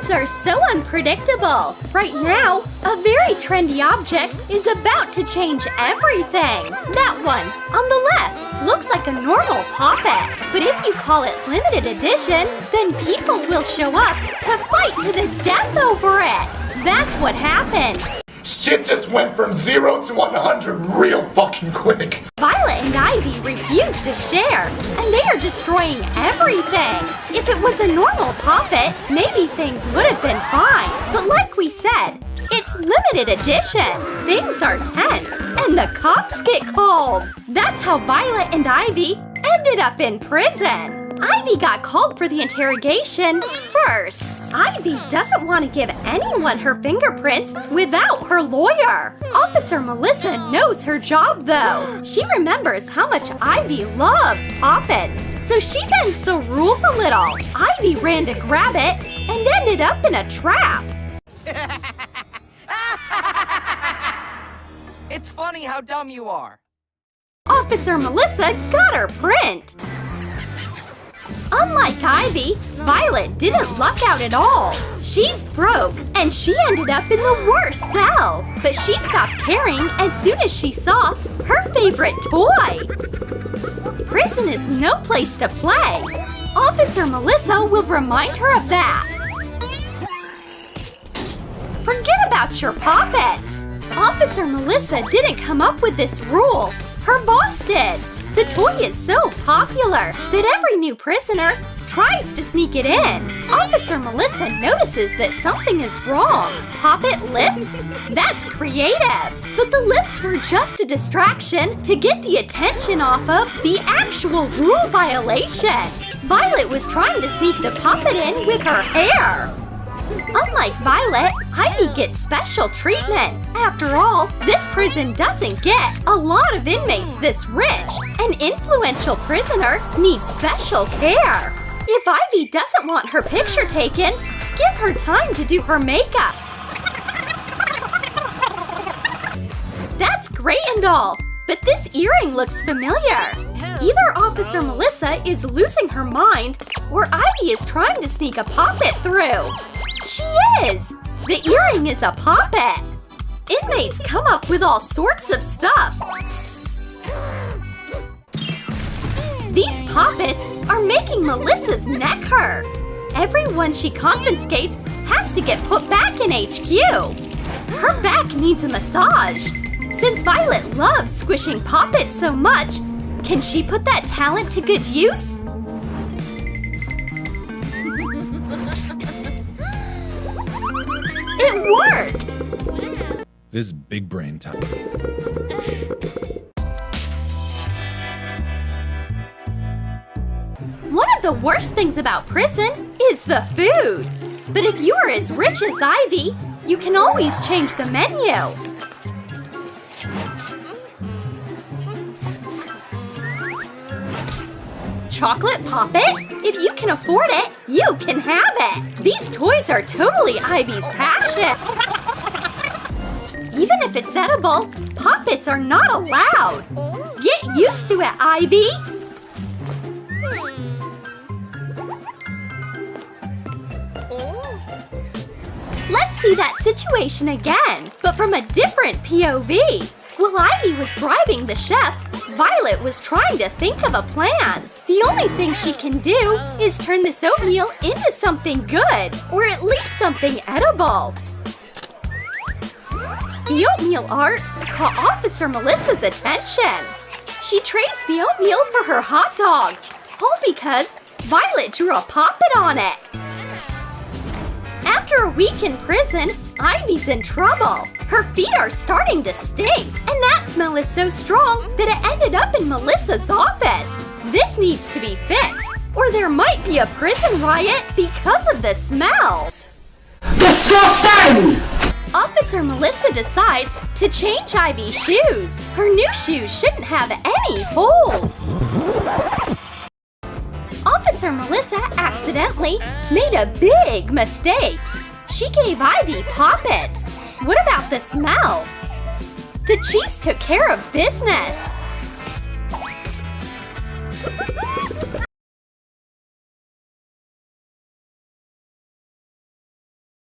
Kids are so unpredictable. Right now, a very trendy object is about to change everything. That one on the left looks like a normal poppet. But if you call it limited edition, then people will show up to fight to the death over it. That's what happened. Shit just went from 0 to 100 real fucking quick. Violet and Ivy refuse to share, and they are destroying everything. If it was a normal poppet, maybe things would have been fine. But like we said, it's limited edition. Things are tense, and the cops get called. That's how Violet and Ivy ended up in prison. Ivy got called for the interrogation first. Ivy doesn't want to give anyone her fingerprints without her lawyer. Officer Melissa knows her job, though. She remembers how much Ivy loves poppets, so she bends the rules a little. Ivy ran to grab it and ended up in a trap. It's funny how dumb you are. Officer Melissa got her print. Unlike Ivy, Violet didn't luck out at all. She's broke, and she ended up in the worst cell. But she stopped caring as soon as she saw her favorite toy. Prison is no place to play. Officer Melissa will remind her of that. Forget about your poppets. Officer Melissa didn't come up with this rule. Her boss did. The toy is so popular that every new prisoner tries to sneak it in. Officer Melissa notices that something is wrong. Poppet lips? That's creative. But the lips were just a distraction to get the attention off of the actual rule violation. Violet was trying to sneak the poppet in with her hair. Unlike Violet, Ivy gets special treatment. After all, this prison doesn't get a lot of inmates this rich. An influential prisoner needs special care. If Ivy doesn't want her picture taken, give her time to do her makeup. That's great and all, but this earring looks familiar. Either Officer Melissa is losing her mind, or Ivy is trying to sneak a poppet through. She is! The earring is a poppet. Inmates come up with all sorts of stuff. These poppets are making Melissa's neck hurt. Everyone she confiscates has to get put back in HQ. Her back needs a massage. Since Violet loves squishing poppets so much, can she put that talent to good use? It worked! This big brain time. One of the worst things about prison is the food. But if you are as rich as Ivy, you can always change the menu. Chocolate poppet? If you can afford it, you can have it. These toys are totally Ivy's passion. Even if it's edible, poppets are not allowed. Get used to it, Ivy. Let's see that situation again, but from a different POV. While Ivy was bribing the chef, Violet was trying to think of a plan. The only thing she can do is turn this oatmeal into something good, or at least something edible. The oatmeal art caught Officer Melissa's attention. She trades the oatmeal for her hot dog, all because Violet drew a poppet on it. After a week in prison, Ivy's in trouble. Her feet are starting to stink, and that smell is so strong that it ended up in Melissa's office. This needs to be fixed, or there might be a prison riot because of the smell. Disgusting! Officer Melissa decides to change Ivy's shoes. Her new shoes shouldn't have any holes. Officer Melissa accidentally made a big mistake. She gave Ivy poppets. What about the smell? The cheese took care of business.